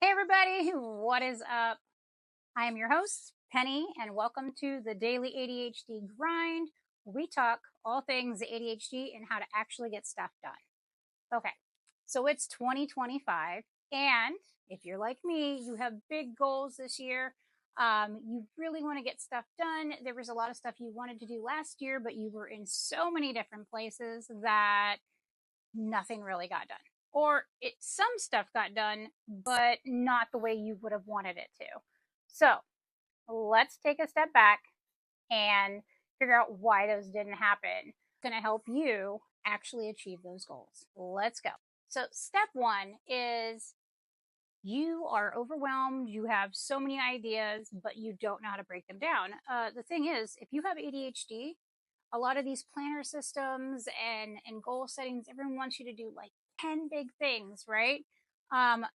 Hey everybody, what is up? I am your host, Penny, and welcome to the Daily ADHD Grind. We talk all things ADHD and how to actually get stuff done. Okay, so it's 2025, and if you're like me, you have big goals this year. You really want to get stuff done. There was a lot of stuff you wanted to do last year, but you were in so many different places that nothing really got done. Or some stuff got done, but not the way you would have wanted it to. So let's take a step back and figure out why those didn't happen. It's going to help you actually achieve those goals. Let's go. So, step one is you are overwhelmed. You have so many ideas, but you don't know how to break them down. The thing is, if you have ADHD, a lot of these planner systems and goal settings, everyone wants you to do like 10 big things, right?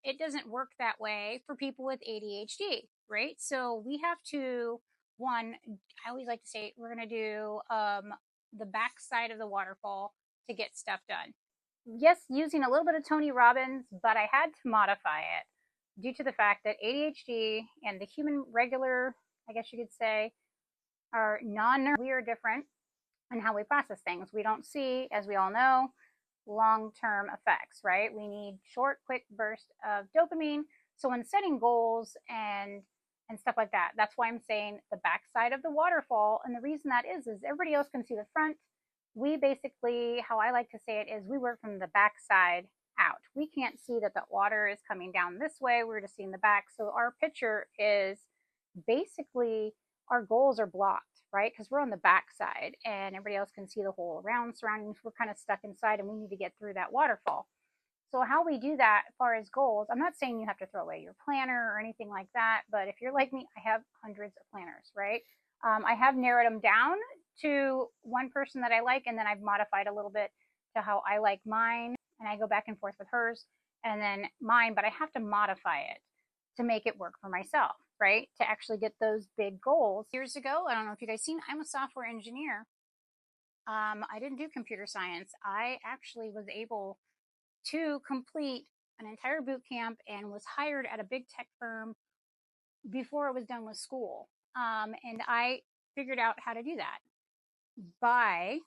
It doesn't work that way for people with ADHD, right? So we have to, one, I always like to say we're going to do the back side of the waterfall to get stuff done. Yes, using a little bit of Tony Robbins, but I had to modify it due to the fact that ADHD and the human regular, I guess you could say, are we are different and how we process things. We don't see, as we all know, long-term effects, right? We need short, quick bursts of dopamine. So when setting goals and stuff like that, that's why I'm saying the backside of the waterfall. And the reason that is everybody else can see the front. We basically, how I like to say it is, we work from the backside out. We can't see that the water is coming down this way. We're just seeing the back. So our picture is basically our goals are blocked, right? Because we're on the back side and everybody else can see the whole around surroundings. We're kind of stuck inside and we need to get through that waterfall. So how we do that as far as goals, I'm not saying you have to throw away your planner or anything like that, but if you're like me, I have hundreds of planners, right? I have narrowed them down to one person that I like, and then I've modified a little bit to how I like mine, and I go back and forth with hers and then mine, but I have to modify it to make it work for myself, right? To actually get those big goals. Years ago, I don't know if you guys seen, I'm a software engineer. I didn't do computer science. I actually was able to complete an entire boot camp and was hired at a big tech firm before I was done with school. And I figured out how to do that by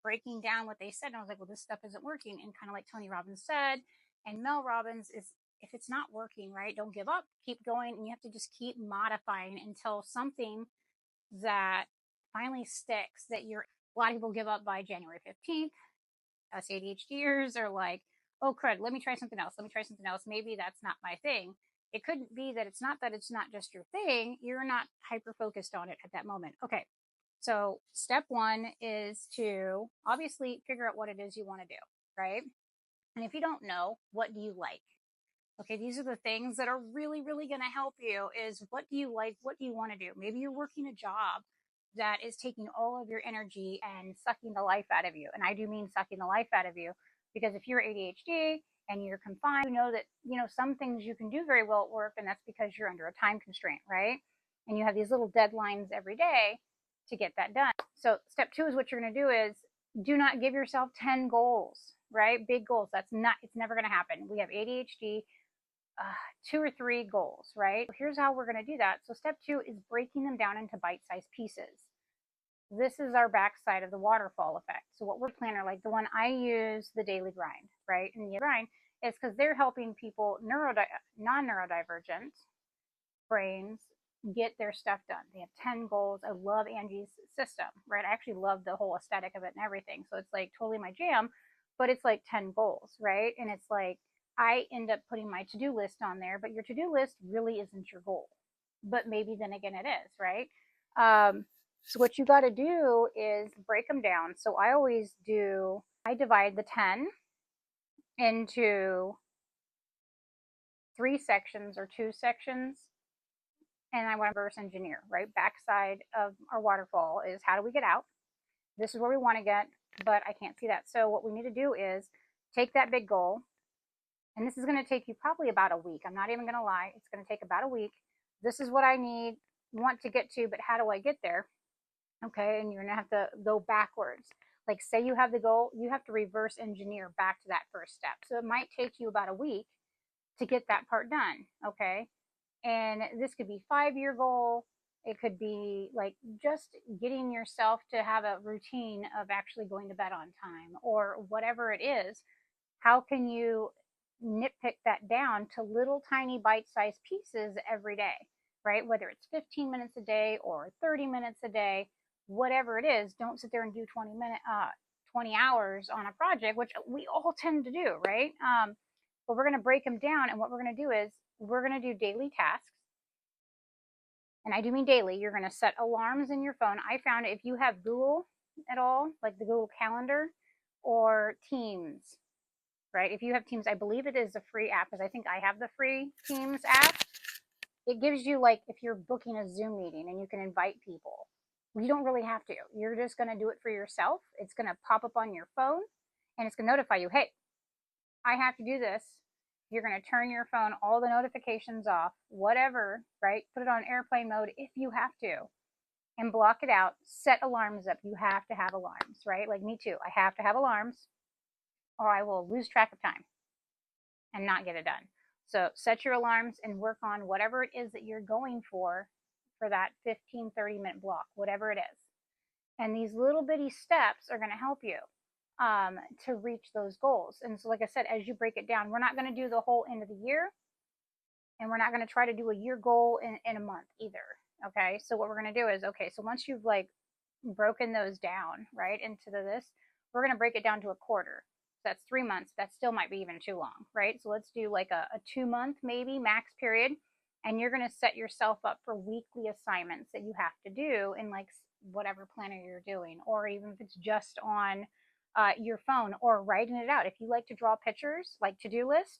breaking down what they said. And I was like, well, this stuff isn't working. And kind of like Tony Robbins said, and Mel Robbins is, if it's not working, right, don't give up, keep going. And you have to just keep modifying until something that finally sticks that you're, a lot of people give up by January 15th. Us ADHDers are like, oh crud, let me try something else. Let me try something else. Maybe that's not my thing. It couldn't be that it's not just your thing. You're not hyper focused on it at that moment. Okay. So step one is to obviously figure out what it is you want to do, right? And if you don't know, what do you like? Okay, these are the things that are really, really going to help you is what do you like? What do you want to do? Maybe you're working a job that is taking all of your energy and sucking the life out of you. And I do mean sucking the life out of you because if you're ADHD and you're confined, you know that, some things you can do very well at work and that's because you're under a time constraint, right? And you have these little deadlines every day to get that done. So step two is what you're going to do is do not give yourself 10 goals, right? Big goals. It's never going to happen. We have ADHD, two or three goals, right? Here's how we're going to do that. So step two is breaking them down into bite-sized pieces. This is our backside of the waterfall effect. So what we're planner, like the one I use, the daily grind, right? And the grind is because they're helping people non-neurodivergent brains get their stuff done. They have 10 goals. I love Angie's system, right? I actually love the whole aesthetic of it and everything. So it's like totally my jam, but it's like 10 goals, right? And it's like I end up putting my to-do list on there, but your to-do list really isn't your goal. But maybe then again it is, right? So what you got to do is break them down. So I divide the 10 into 3 sections or 2 sections. And I want to reverse engineer, right? Backside of our waterfall is how do we get out? This is where we want to get, but I can't see that. So what we need to do is take that big goal, and this is going to take you probably about a week. I'm not even going to lie. It's going to take about a week. This is what I want to get to, but how do I get there? Okay, and you're going to have to go backwards. Like say you have the goal, you have to reverse engineer back to that first step. So it might take you about a week to get that part done. Okay. And this could be 5 year goal. It could be like just getting yourself to have a routine of actually going to bed on time or whatever it is. How can you nitpick that down to little tiny bite-sized pieces every day, right? Whether it's 15 minutes a day or 30 minutes a day, whatever it is, don't sit there and do 20 hours on a project, which we all tend to do, right? But we're going to break them down. And what we're going to do is we're going to do daily tasks. And I do mean daily. You're going to set alarms in your phone. I found if you have Google at all, like the Google Calendar or Teams, right? If you have Teams, I believe it is a free app because I think I have the free Teams app. It gives you, like, if you're booking a Zoom meeting and you can invite people, you don't really have to. You're just going to do it for yourself. It's going to pop up on your phone and it's going to notify you, hey, I have to do this. You're going to turn your phone, all the notifications off, whatever, right? Put it on airplane mode if you have to and block it out. Set alarms up. You have to have alarms, right? Like me too. I have to have alarms or I will lose track of time and not get it done. So set your alarms and work on whatever it is that you're going for that 15, 30-minute block, whatever it is. And these little bitty steps are going to help you to reach those goals. And so, like I said, as you break it down, we're not going to do the whole end of the year, and we're not going to try to do a year goal in a month either. Okay. So what we're going to do is, okay, so once you've like broken those down, right, into this, we're going to break it down to a quarter. So that's 3 months. That still might be even too long, right? So let's do like a 2 month, maybe max period. And you're going to set yourself up for weekly assignments that you have to do in like whatever planner you're doing, or even if it's just on your phone or writing it out. If you like to draw pictures, like to-do list,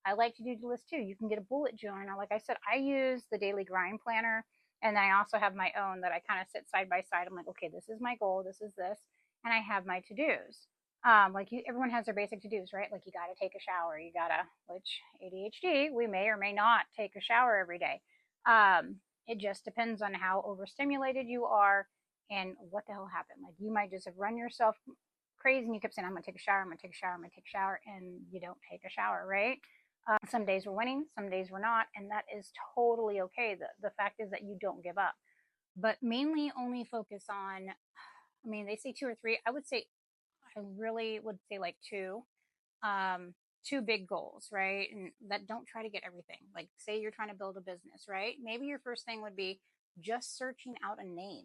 I like to do the list too. You can get a bullet journal. Like I said, I use the daily grind planner, and then I also have my own that I kind of sit side by side. I'm like, okay, this is my goal, this is this, and I have my to-dos. Like everyone has their basic to-dos, right? Like you got to take a shower, you gotta, which ADHD, we may or may not take a shower every day. It just depends on how overstimulated you are and what the hell happened. Like you might just have run yourself crazy and you kept saying, I'm gonna take a shower, I'm gonna take a shower, I'm gonna take a shower, and you don't take a shower, right? Some days we're winning, some days we're not, and that is totally okay. The fact is that you don't give up, but mainly only focus on, I mean, they say 2 or 3. I would say, I really would say like um, two big goals, right? And that don't try to get everything. Like, say you're trying to build a business, right? Maybe your first thing would be just searching out a name,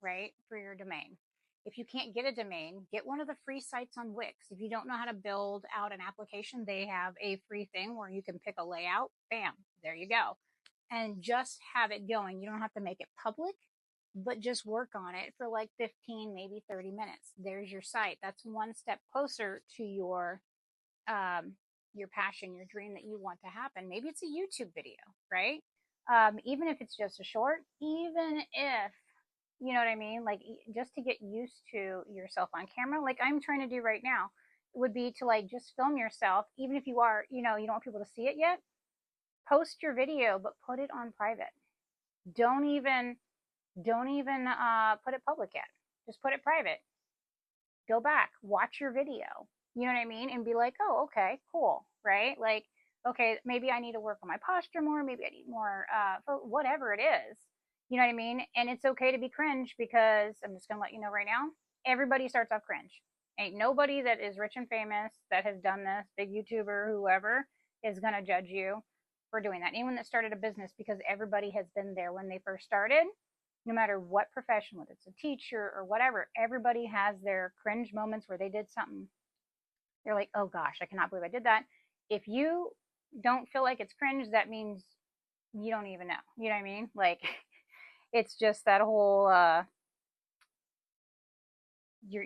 right, for your domain. If you can't get a domain, get one of the free sites on Wix. If you don't know how to build out an application, they have a free thing where you can pick a layout. Bam, there you go. And just have it going. You don't have to make it public, but just work on it for like 15, maybe 30 minutes. There's your site. That's one step closer to um, your passion, your dream that you want to happen. Maybe it's a YouTube video, right? Even if it's just a short, even if, you know what I mean? Like just to get used to yourself on camera, like I'm trying to do right now, would be to like just film yourself, even if you are, you don't want people to see it yet. Post your video, but put it on private. Don't even, put it public yet. Just put it private. Go back, watch your video. You know what I mean? And be like, oh, okay, cool, right? Like, okay, maybe I need to work on my posture more. Maybe I need more, whatever it is. You know what I mean? And it's okay to be cringe because I'm just going to let you know right now, everybody starts off cringe. Ain't nobody that is rich and famous that has done this, big YouTuber, whoever, is going to judge you for doing that. Anyone that started a business, because everybody has been there when they first started, no matter what profession, whether it's a teacher or whatever, everybody has their cringe moments where they did something. They're like, oh gosh, I cannot believe I did that. If you don't feel like it's cringe, that means you don't even know. You know what I mean? Like, it's just that whole, you're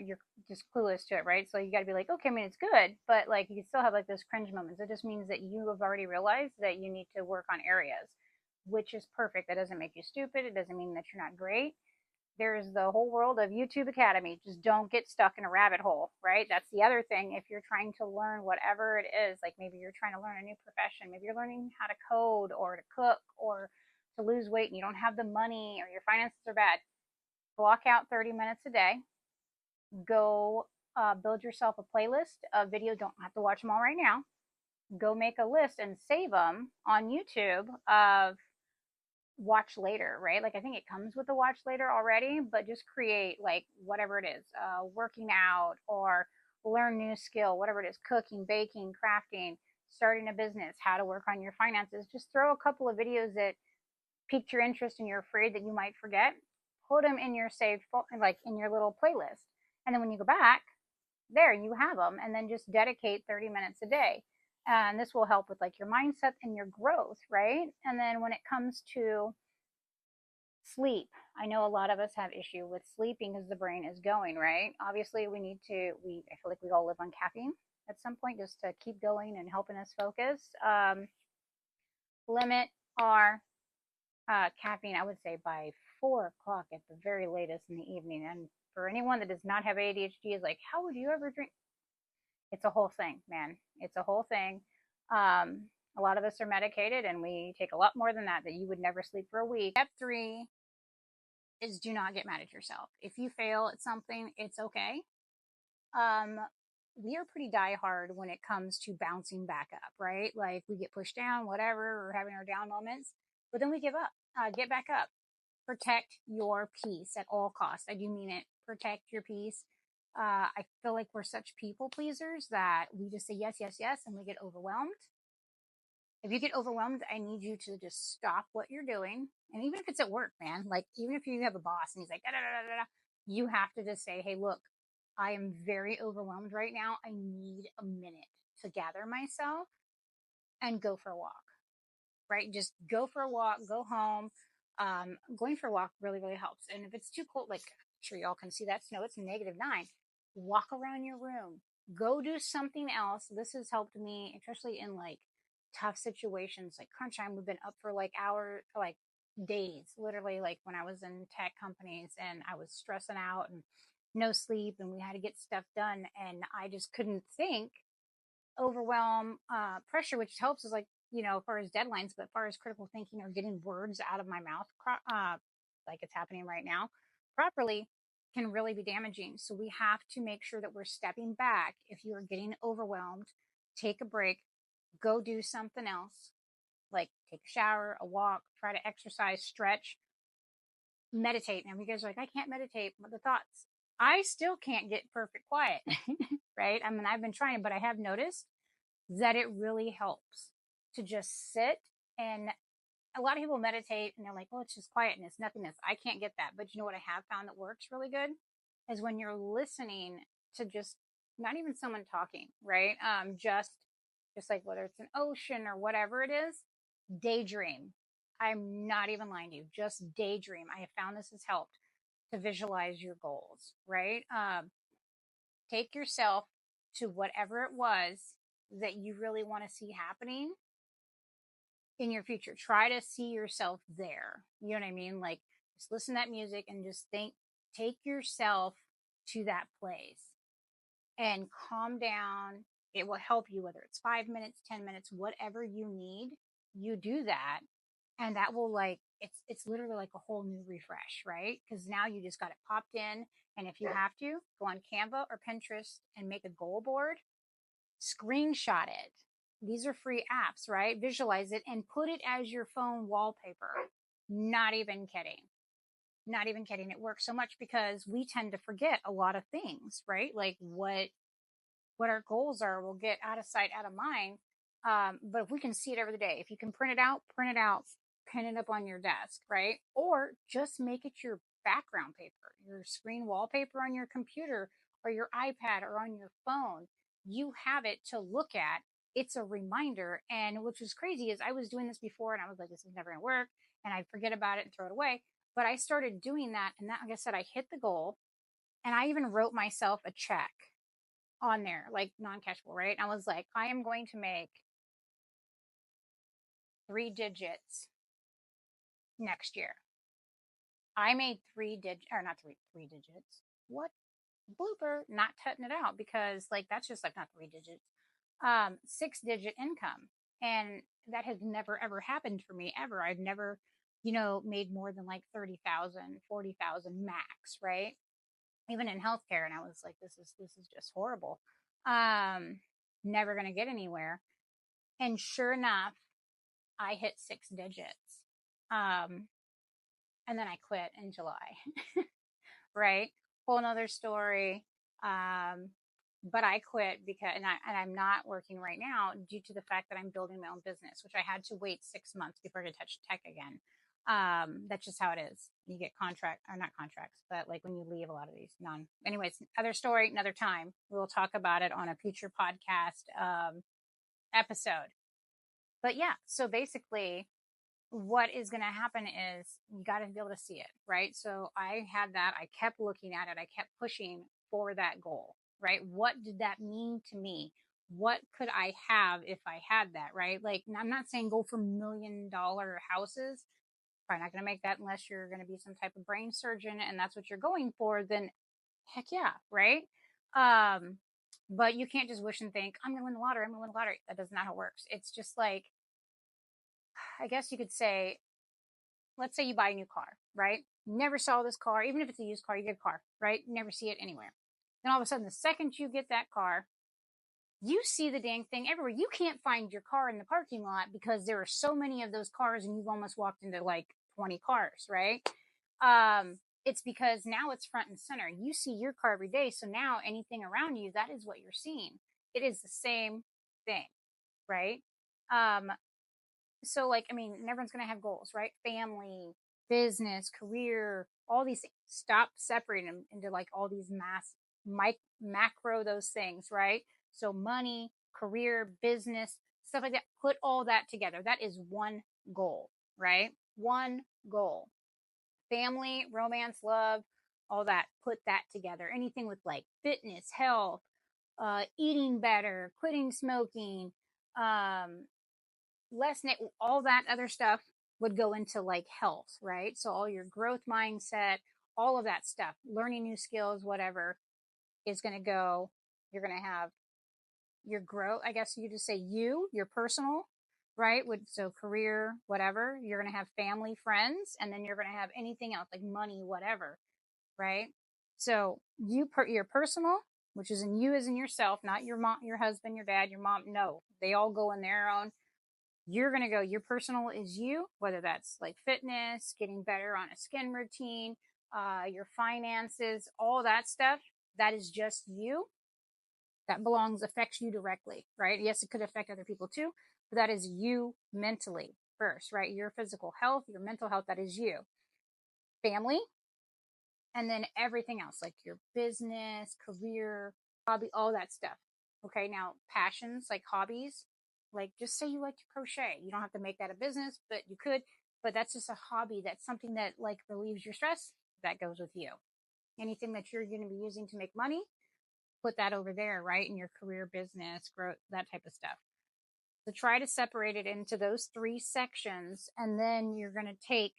just clueless to it, right? So you got to be like, okay, I mean, it's good, but like you still have like those cringe moments. It just means that you have already realized that you need to work on areas, which is perfect. That doesn't make you stupid. It doesn't mean that you're not great. There's the whole world of YouTube Academy. Just don't get stuck in a rabbit hole, right? That's the other thing. If you're trying to learn whatever it is, like maybe you're trying to learn a new profession, maybe you're learning how to code or to cook or to lose weight and you don't have the money or your finances are bad, block out 30 minutes a day. Go build yourself a playlist of videos. Don't have to watch them all right now. go make a list and save them on YouTube of watch later, right? Like I think it comes with the watch later already, but just create like whatever it is, working out or learn new skill, whatever it is, cooking, baking, crafting, starting a business, how to work on your finances. Just throw a couple of videos that piqued your interest and you're afraid that you might forget. Put them in your saved, like in your little playlist. And then when you go back, there you have them. And then just dedicate 30 minutes a day. And this will help with like your mindset and your growth, right? And then when it comes to sleep, I know a lot of us have issue with sleeping because the brain is going, right? Obviously, I feel like we all live on caffeine at some point just to keep going and helping us focus. Limit our caffeine, I would say by 4 o'clock at the very latest in the evening. And for anyone that does not have ADHD, is like, how would you ever drink? It's a whole thing, man. It's a whole thing. A lot of us are medicated and we take a lot more than that you would never sleep for a week. Step 3 is do not get mad at yourself. If you fail at something, it's okay. Um, we are pretty diehard when it comes to bouncing back up, right? Like we get pushed down, whatever, or having our down moments, but then we give up. Get back up. Protect your peace at all costs. I do mean it. Protect your peace. I feel like we're such people pleasers that we just say yes, yes, yes, and we get overwhelmed. If you get overwhelmed, I need you to just stop what you're doing. And even if it's at work, man, like even if you have a boss and he's like, da, da, da, da, da, you have to just say, hey, look, I am very overwhelmed right now. I need a minute to gather myself and go for a walk, right? Just go for a walk, go home. Going for a walk really, really helps. And if it's too cold, like I'm sure y'all can see that snow, it's -9. Walk around your room, go do something else. This has helped me, especially in like tough situations like crunch time. We've been up for like hours, like days, literally, like when I was in tech companies and I was stressing out and no sleep and we had to get stuff done and I just couldn't think. Overwhelm, pressure, which helps is like, as far as deadlines, but as far as critical thinking or getting words out of my mouth, like it's happening right now, properly, can really be damaging. So we have to make sure that we're stepping back. If you are getting overwhelmed, take a break, go do something else, like take a shower, a walk, try to exercise, stretch, meditate. Now, you guys are like, I can't meditate with the thoughts. I still can't get perfect quiet, right? I mean, I've been trying, but I have noticed that it really helps to just sit. And a lot of people meditate and they're like, well, it's just quietness, nothingness. I can't get that. But you know what I have found that works really good is when you're listening to just not even someone talking, right? Just like whether it's an ocean or whatever it is, daydream. I'm not even lying to you. Just daydream. I have found this has helped to visualize your goals, right? Take yourself to whatever it was that you really want to see happening in your future. Try to see yourself there. You know what I mean? Like just listen to that music and just take yourself to that place and calm down. It will help you, whether it's 5 minutes, 10 minutes, whatever you need, you do that. And that will like, it's literally like a whole new refresh, right? Because now you just got it popped in. And if you have to, go on Canva or Pinterest and make a goal board, screenshot it. These are free apps, right? Visualize it and put it as your phone wallpaper. Not even kidding. Not even kidding. It works so much because we tend to forget a lot of things, right? Like what our goals are will get out of sight, out of mind. But if we can see it every day, if you can print it out, pin it up on your desk, right? Or just make it your background paper, your screen wallpaper on your computer or your iPad or on your phone. You have it to look at. It's a reminder. And which was crazy is I was doing this before and I was like, this is never going to work. And I'd forget about it and throw it away. But I started doing that. And that, like I said, I hit the goal and I even wrote myself a check on there, like non-cashable, right? I was like, I am going to make 3 digits next year. I made three digits. What blooper? Not cutting it out because like that's just like not 3 digits. 6-digit income, and that has never ever happened for me ever. I've never, made more than like 30,000, 40,000 max, right? Even in healthcare, and I was like, this is just horrible. Never gonna get anywhere. And sure enough, I hit 6 digits. And then I quit in July, right? Whole nother story. But I quit because, and I'm not working right now due to the fact that I'm building my own business, which I had to wait 6 months before I could touch tech again. That's just how it is. You get not contracts, but like when you leave a lot of these anyways, other story, another time. We'll talk about it on a future podcast, episode. But yeah, so basically what is going to happen is you got to be able to see it, right? So I had that. I kept looking at it. I kept pushing for that goal, right? What did that mean to me? What could I have if I had that, right? Like, I'm not saying go for $1 million houses. Probably not going to make that unless you're going to be some type of brain surgeon and that's what you're going for. Then heck yeah, right? But you can't just wish and think, I'm going to win the lottery. I'm going to win the lottery. That does not how it works. It's just like, I guess you could say, let's say you buy a new car, right? Never saw this car, even if it's a used car, you get a car, right? Never see it anywhere. Then all of a sudden, the second you get that car, you see the dang thing everywhere. You can't find your car in the parking lot because there are so many of those cars and you've almost walked into like 20 cars, right? It's because now it's front and center. You see your car every day. So now anything around you, that is what you're seeing. It is the same thing, right? So like, I mean, everyone's going to have goals, right? Family, business, career, all these things. Stop separating them into like all these macro, those things, right? So money, career, business, stuff like that. Put all that together. That is one goal, right? One goal. Family, romance, love, all that. Put that together. Anything with like fitness, health, eating better, quitting smoking, all that other stuff would go into like health, right? So all your growth mindset, all of that stuff, learning new skills, whatever is going to go. You're going to have your growth. I guess you just say your personal, right? So career, whatever. You're going to have family, friends, and then you're going to have anything else like money, whatever, right? So your personal, which is in you as in yourself, not your mom, your husband, your dad, your mom. No, they all go in their own. You're going to go, your personal is you, whether that's like fitness, getting better on a skin routine, your finances, all that stuff. That is just you. That affects you directly, right? Yes, it could affect other people too, but that is you mentally first, right? Your physical health, your mental health, that is you. Family, and then everything else, like your business, career, hobby, all that stuff. Okay, now passions, like hobbies, like just say you like to crochet. You don't have to make that a business, but you could. But that's just a hobby. That's something that like relieves your stress. That goes with you. Anything that you're going to be using to make money, put that over there, right? In your career, business, growth, that type of stuff. So try to separate it into those 3 sections, and then you're going to take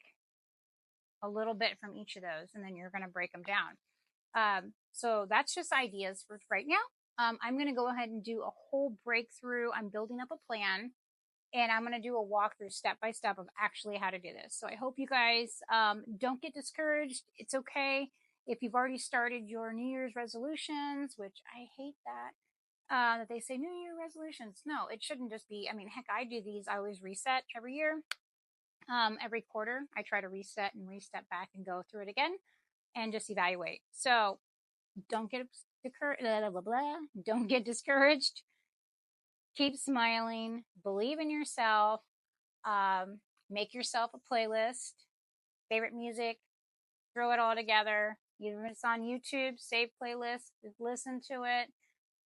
a little bit from each of those, and then you're going to break them down. So that's just ideas for right now. I'm going to go ahead and do a whole breakthrough. I'm building up a plan, and I'm going to do a walkthrough step by step of actually how to do this. So I hope you guys don't get discouraged. It's okay if you've already started your New Year's resolutions, which I hate that they say New Year resolutions. No, it shouldn't just be. I mean, heck, I do these. I always reset every year. Every quarter, I try to reset and restep back and go through it again and just evaluate. So don't get don't get discouraged. Keep smiling. Believe in yourself. Make yourself a playlist. Favorite music. Throw it all together. Even if it's on YouTube, save playlist. Listen to it.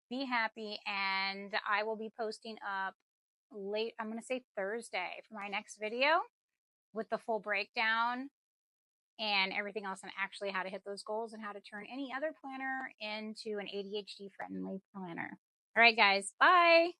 Be happy. And I will be posting up late. I'm going to say Thursday for my next video with the full breakdown and everything else on actually how to hit those goals and how to turn any other planner into an ADHD friendly planner. All right, guys. Bye.